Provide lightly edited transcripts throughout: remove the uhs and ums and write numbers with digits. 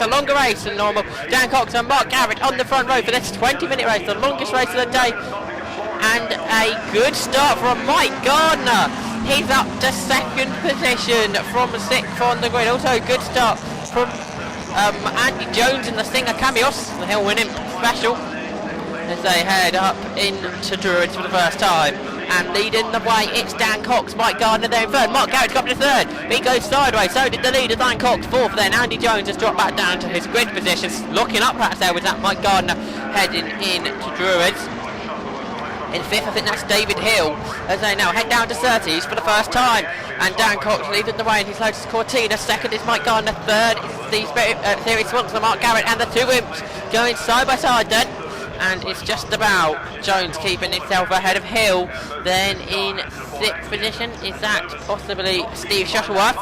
a longer race than normal. Dan Cox and Mark Garrett on the front row for this 20-minute race, the longest race of the day. And a good start from Mike Gardner. He's up to second position from 6th on the grid. Also a good start from Andy Jones in the Singer Cameos, the hill winning special, as they head up into Druids for the first time. And leading the way, it's Dan Cox, Mike Gardner there in third. Mark Garrett's got to third. He goes sideways, so did the leader, Dan Cox, fourth. Then Andy Jones has dropped back down to his grid positions. Looking up perhaps there with that Mike Gardner heading in to Druids. In fifth, I think that's David Hill, as they now head down to Surtees for the first time. And Dan Cox leading the way in his Lotus Cortina. Second is Mike Gardner. Third is the Theory Swanson, Mark Garrett, and the two imps going side by side then. And it's just about Jones keeping himself ahead of Hill. Then in sixth position is that possibly Steve Shuttleworth.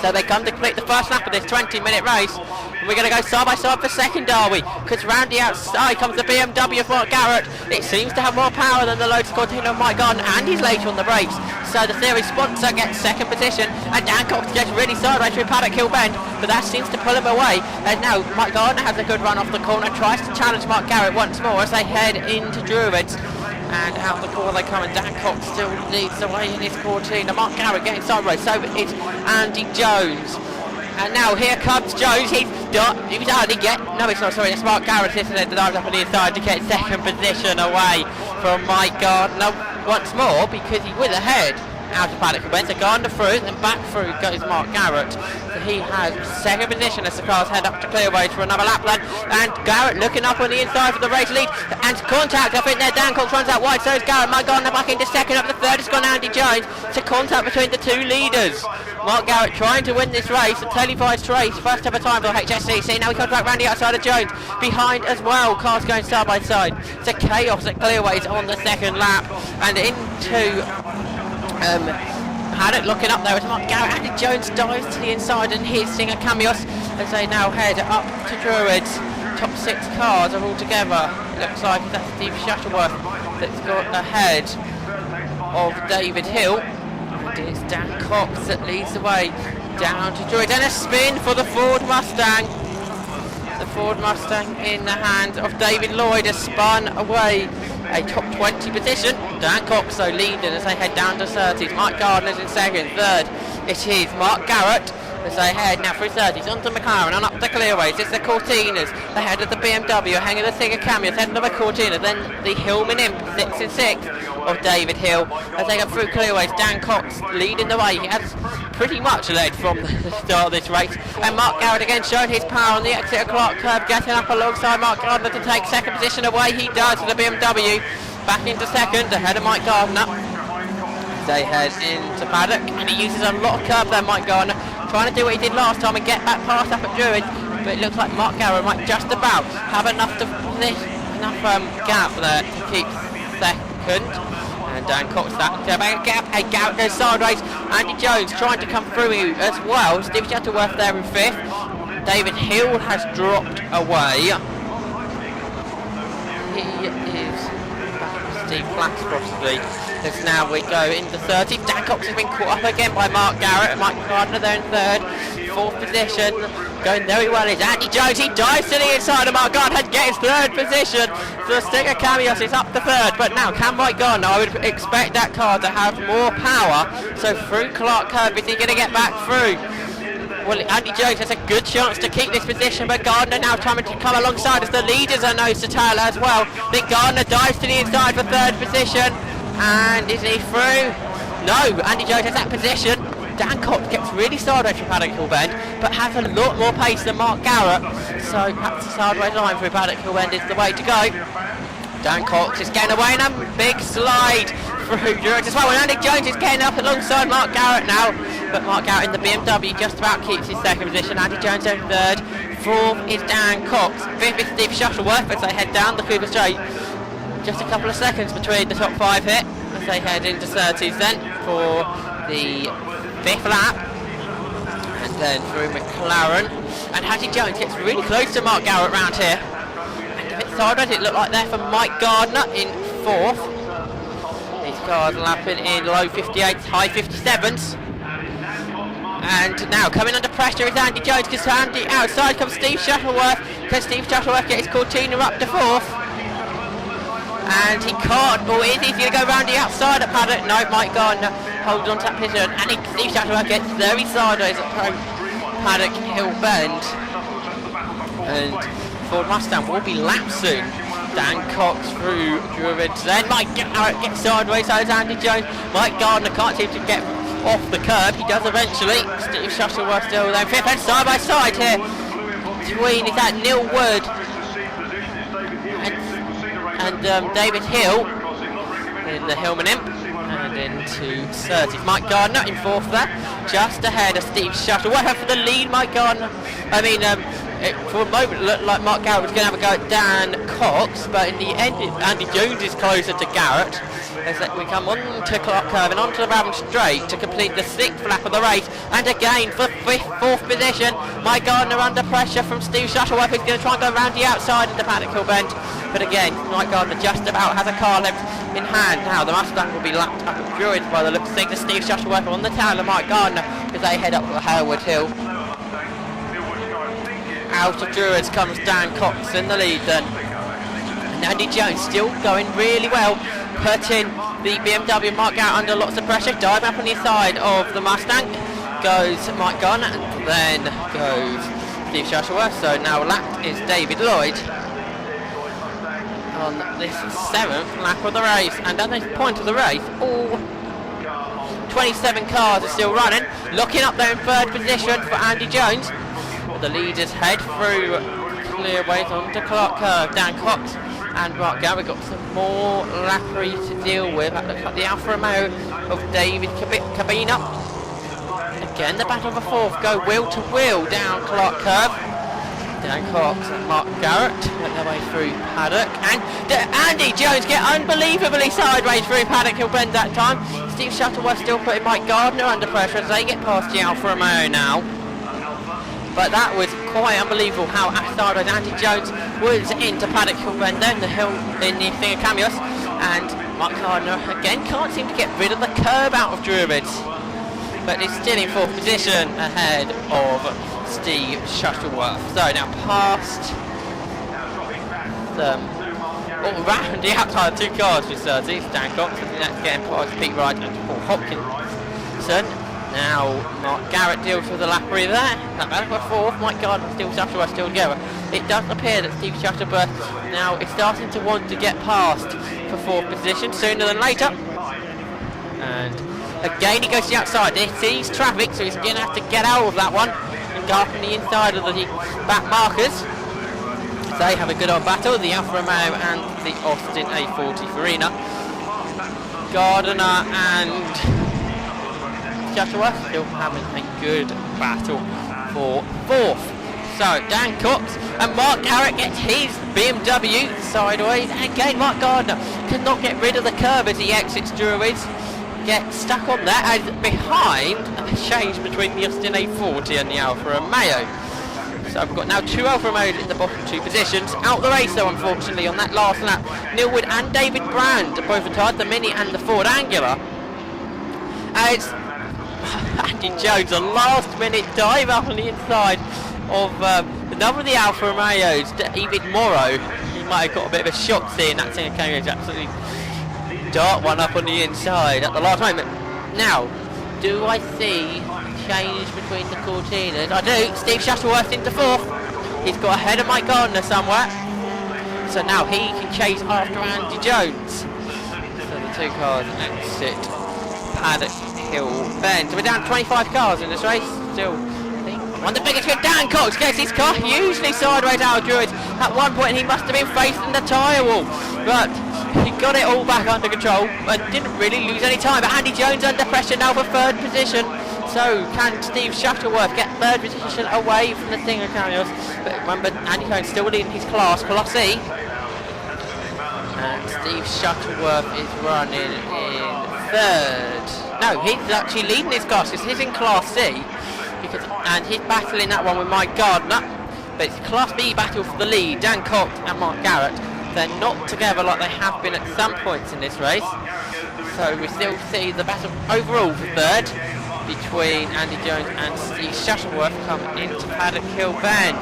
So they come to complete the first lap of this 20-minute race. And we're going to go side by side for second, are we? Because round the outside comes the BMW of Mark Garrett. It seems to have more power than the Lotus Cortina of Mike Gardner, and he's later on the brakes. So the Theory sponsor gets second position, and Dan Cox gets really sideways through Paddock Hill Bend, but that seems to pull him away. And now Mike Gardner has a good run off the corner, tries to challenge Mark Garrett once more as they head into Druids. And out the corner they come, and Dan Cox still leads the way in his Cortina. Mark Garrett getting sideways, so it's Andy Jones. And now here comes Jones. He was hardly no, it's not, sorry, it's Mark Garrett sitting there, dives up on the inside to get second position away from Mike Gardner once more, because he was ahead out of Paddock. Went to Gardner through, and back through goes Mark Garrett. So he has second position as the cars head up to Clearways for another lap then. And Garrett looking up on the inside for the race lead. And contact, I think there, Dan Cox runs out wide, so is Garrett. Mike Gardner back into second, up the third has gone Andy Jones. To contact between the two leaders. Mark Garrett trying to win this race, a televised race, first ever time for HSCC. Now he comes back round the outside of Jones, behind as well, cars going side by side. It's a chaos at Clearways on the second lap, and into Paddock looking up there with Mark Garrett. Andy Jones dives to the inside and his Singer Cameos as they now head up to Druids. Top 6 cars are all together. It looks like that's Steve Shuttleworth that's got ahead of David Hill. It's Dan Cox that leads the way down to Druids, and a spin for the Ford Mustang. The Ford Mustang in the hands of David Lloyd has spun away a top 20 position. Dan Cox so leading as they head down to Surtees. Mike Gardner's in second. Third it is Mark Garrett as they head now through Surtees onto McLaren and up the Clearways. It's the Cortinas ahead of the BMW, hanging the Singer Cameos, heading to the Cortina, then the Hillman Imp, 6th and 6th of David Hill as they go through Clearways. Dan Cox leading the way. He has pretty much led from the start of this race, and Mark Garrett again showing his power on the exit of Clark curve, getting up alongside Mark Gardner to take second position away. He does with the BMW back into second ahead of Mike Gardner. They head into Paddock, and he uses a lot of curve there, Mike Gardner, trying to do what he did last time and get back past up at Druids, but it looks like Mark Garrett might just about have enough gap there to keep second. And Dan Cox that gap. Hey, Garrett goes sideways. Andy Jones trying to come through as well. Steve Shuttleworth there in fifth. David Hill has dropped away. He is back with Steve Flax possibly. As now we go into 30. Dan Cox has been caught up again by Mark Garrett. And Mike Gardner there in third. Fourth position. Going very well is Andy Jones. He dives to the inside of Mark Gardner and gets third position. So the Stinger Cameos is up to third. But now can Mike Gardner, I would expect that car to have more power. So through Clark Curve, is he going to get back through? Well, Andy Jones has a good chance to keep this position, but Gardner now trying to come alongside as the leaders are nose to tail as well. I think Gardner dives to the inside for third position. And is he through? No, Andy Jones has that position. Dan Cox gets really sideways through Paddock Hill Bend, but has a lot more pace than Mark Garrett. So perhaps the sideways line through Paddock Hill Bend is the way to go. Dan Cox is getting away in a big slide through Druids as well. And Andy Jones is getting up alongside Mark Garrett now. But Mark Garrett in the BMW just about keeps his second position. Andy Jones in third. Fourth is Dan Cox. Fifth is Steve Shuttleworth as they head down the Cougar Straight. Just a couple of seconds between the top 5 here as they head into Surtees then for the 5th lap. And then through McLaren. And Andy Jones gets really close to Mark Garrett round here. And a bit sideways it looked like there for Mike Gardner in 4th. These cars lapping in low 58s, high 57s. And now coming under pressure is Andy Jones, because Andy outside comes Steve Shuttleworth. Can Steve Shuttleworth get his Cortina up to 4th? And he can't, or is he going to go round the outside at Paddock? No, Mike Gardner holds on to that position, and Steve Shuttleworth gets very sideways at Paddock Hill Bend. And Ford Mustang will be lapped soon. Dan Cox through Druids, then Mike Garrett gets sideways, so is Andy Jones. Mike Gardner can't seem to get off the curb, he does eventually. Steve Shuttleworth still there, 5th and side by side here. Between is that Neil Wood and David Hill in the Hillman Imp, and into 30th. Mike Gardner in 4th there, just ahead of Steve Shuttleworth for the lead. Mike Gardner, it for a moment looked like Mark Garrett was going to have a go at Dan Cox, but in the end Andy Jones is closer to Garrett. As we come on to Clark Curve and onto the Ravon Straight to complete the 6th lap of the race, and again for 4th position, Mike Gardner under pressure from Steve Shuttleworth, who's going to try and go around the outside of the Paddock Hill Bend, but again Mike Gardner just about has a car left in hand. Now the Mustang will be lapped up at Druids by the looks of things. Steve Shuttleworth on the tail of Mike Gardner as they head up Harewood Hill. Out of Druids comes Dan Cox in the lead then. And Andy Jones still going really well, putting the BMW Mark Garrett under lots of pressure. Diving up on the side of the Mustang goes Mike Gardner, and then goes Steve Shuttleworth. So now lapped is David Lloyd on this 7th lap of the race. And at this point of the race, all 27 cars are still running. Looking up there in 3rd position for Andy Jones. The leaders head through clearways onto Clark Curve. Dan Cox and Mark Garrett got some more lappery to deal with. That looks like the Alfa Romeo of David Cabina. Again, the battle for 4th go wheel to wheel down Clark Curve. Dan Cox and Mark Garrett make their way through Paddock, and Andy Jones get unbelievably sideways through Paddock Hill Bend that time. Steve Shuttleworth still putting Mike Gardner under pressure as they get past the Alfa Romeo now. But that was quite unbelievable how sideways Andy Jones was into Paddock Hill Bend there in the hill in the thing of Camios, and Mark Gardner again can't seem to get rid of the curb out of Druids, but he's still in 4th position ahead of Steve Shuttleworth. So now past all around the outside 2 cars with 30, Dan Cox, and that's getting past Pete Wright and Paul Hopkinson. Now Mark Garrett deals with the lappery there. That battle for 4th, Mike Gardner and Steve Shuttleworth still together. It does appear that Steve Shuttleworth now is starting to want to get past for 4th position sooner than later. And again he goes to the outside. He sees traffic, so he's going to have to get out of that one and go up on the inside of the back markers. They have a good old battle, the Alfa Romeo and the Austin A40 Farina. Gardner and Shuttleworth still having a good battle for 4th. So Dan Cox and Mark Garrett gets his BMW sideways, and again Mark Gardner cannot get rid of the curb as he exits Druids. Gets stuck on there, and behind a change between the Austin A40 and the Alfa Romeo. So we've got now 2 Alfa Romeos in the bottom 2 positions. Out the race though, unfortunately, on that last lap. Neil Wood and David Brand both retired, the Mini and the Ford Angular. As Andy Jones, a last minute dive up on the inside of another of the Alfa Romeos, David Morrow. He might have got a bit of a shock seeing that thing came in, absolutely dart one up on the inside at the last moment. Now, do I see a change between the Cortinas? I do. Steve Shuttleworth into 4th. He's got ahead of Mike Gardner somewhere. So now he can chase after Andy Jones. So the 2 cars exit Paddock Hill Bend. So we're down 25 cars in this race. Still one of the biggest good. Dan Cox gets his car hugely sideways out of Druids. At one point he must have been facing the tyre wall, but he got it all back under control and didn't really lose any time. But Andy Jones under pressure now for 3rd position. So can Steve Shuttleworth get 3rd position away from the thing of Camios? But remember, Andy Jones still leading his Class E. And Steve Shuttleworth is running in 3rd. No, he's actually leading his class. He's in Class C. And he's battling that one with Mike Gardner. But it's Class B battle for the lead. Dan Cox and Mark Garrett. They're not together like they have been at some points in this race. So we still see the battle overall for 3rd. between Andy Jones and Steve Shuttleworth come into Paddock Hill Bend.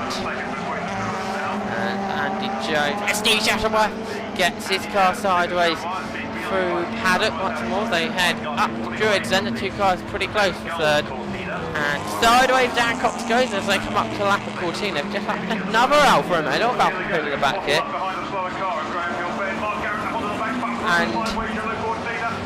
And Andy Jones and Steve Shuttleworth gets his car sideways through Paddock once more. They head up to Druids, then the two cars pretty close for third. And sideways Dan Cox goes as they come up to lap of 14. They've just had another Alfa Romeo, not Alfa Romeo in the back here. And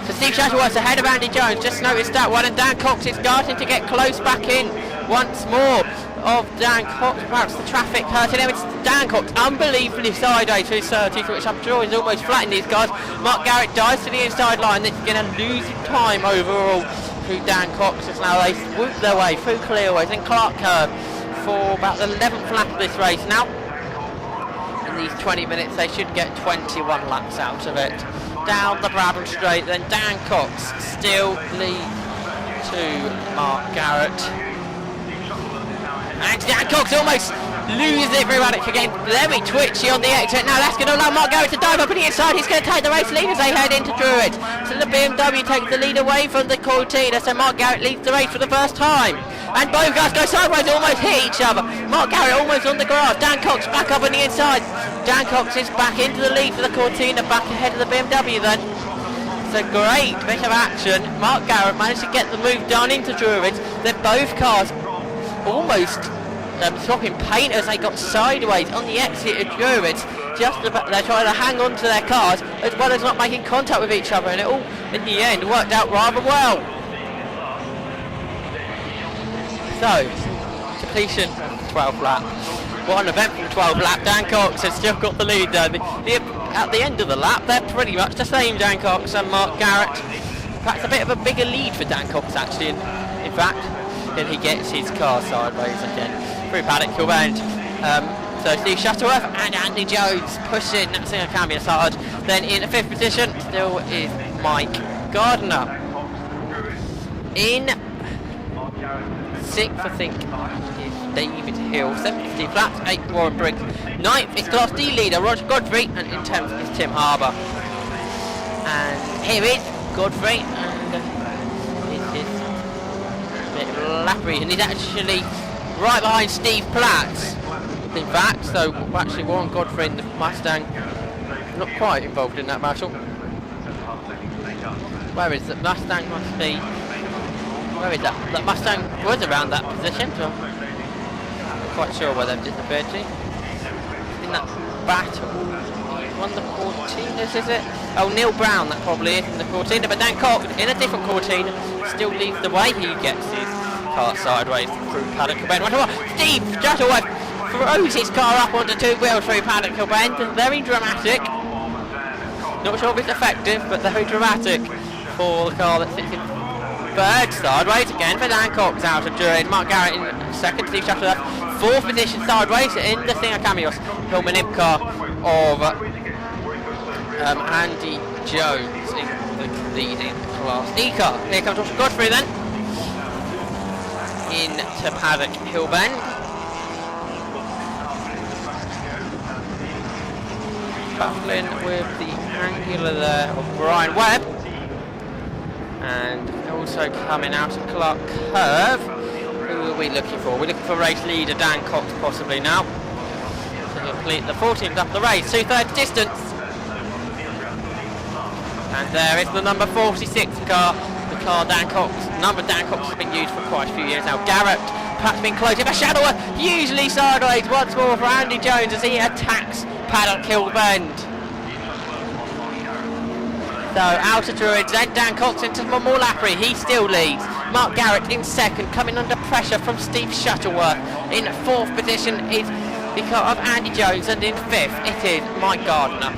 so Steve Shuttleworth's ahead of Andy Jones, just noticed that one, and Dan Cox is starting to get close back in once more of Dan Cox. Perhaps the traffic hurting him. It's Dan Cox unbelievably sideways through 30, which I'm sure is almost flattening these guys. Mark Garrett dives to the inside line. It's going to lose time overall through Dan Cox as now they swoop their way through clearways and Clark Curve for about the 11th lap of this race. Now, in these 20 minutes, they should get 21 laps out of it. Down the Brabham Straight, then Dan Cox still leads to Mark Garrett. And Dan Cox almost loses it very Paddock again. Very twitchy on the exit. Now that's going to allow Mark Garrett to dive up on the inside. He's going to take the race lead as they head into Druid. So the BMW takes the lead away from the Cortina. So Mark Garrett leads the race for the first time. And both guys go sideways, almost hit each other. Mark Garrett almost on the grass. Dan Cox back up on the inside. Dan Cox is back into the lead for the Cortina, back ahead of the BMW then. It's a great bit of action. Mark Garrett managed to get the move done into Druids. Then both cars almost swapping paint as they got sideways on the exit of Druids. Just about, they're trying to hang on to their cars as well as not making contact with each other, and it all in the end worked out rather well. So, completion 12th lap. What an eventful 12th lap. Dan Cox has still got the lead there. At the end of the lap, they're pretty much the same, Dan Cox and Mark Garrett. Perhaps a bit of a bigger lead for Dan Cox actually, in fact. Then he gets his car sideways again through Paddock Hill Bend. So Steve Shuttleworth and Andy Jones pushing that single cambio hard. Then in the 5th position still is Mike Gardner. In 6th, I think, is David Hill. 750 flaps, 8th Warren Briggs. 9th is Class D leader Roger Godfrey, and in 10th is Tim Harbour. And here is Godfrey, and it is a bit lappy, and he's actually right behind Steve Platt. In fact, so actually Warren Godfrey in the Mustang not quite involved in that battle. Where is the Mustang? Must be. Where is that? That Mustang was around that position, so I'm not quite sure where they've disappeared to. In that battle, won the Cortinas, is it? Oh, Neil Brown, that probably is in the Cortina, but Dan Cox in a different Cortina still leads the way. He gets his car sideways through Paddock Hill Bend. Steve Shuttleworth throws his car up onto two wheels through Paddock Hill Bend. Very dramatic. Not sure if it's effective, but very dramatic for the car that sits in third. Sideways again for Dan Cox out of Druid. Mark Garrett in 2nd, Steve Shuttleworth 4th position sideways in the Singer Cameos Hillman Imp car of Andy Jones in the leading Class E car. Here comes Joshua Godfrey then into Paddock Hill Bend. Battling with the Angular there of Brian Webb. And also coming out of Clark Curve. Who are we looking for? We're looking for race leader Dan Cox possibly now. To complete the 14th lap of the race, 2/3 distance. And there is the number 46 car, the car Dan Cox. Number Dan Cox has been used for quite a few years now. Garrett perhaps been close, but Shuttleworth usually sideways once more for Andy Jones as he attacks Paddock Hill Bend. So out of Druids, then Dan Cox into more Lappery, he still leads. Mark Garrett in 2nd, coming under pressure from Steve Shuttleworth. In 4th position is the car of Andy Jones, and in 5th it is Mike Gardner.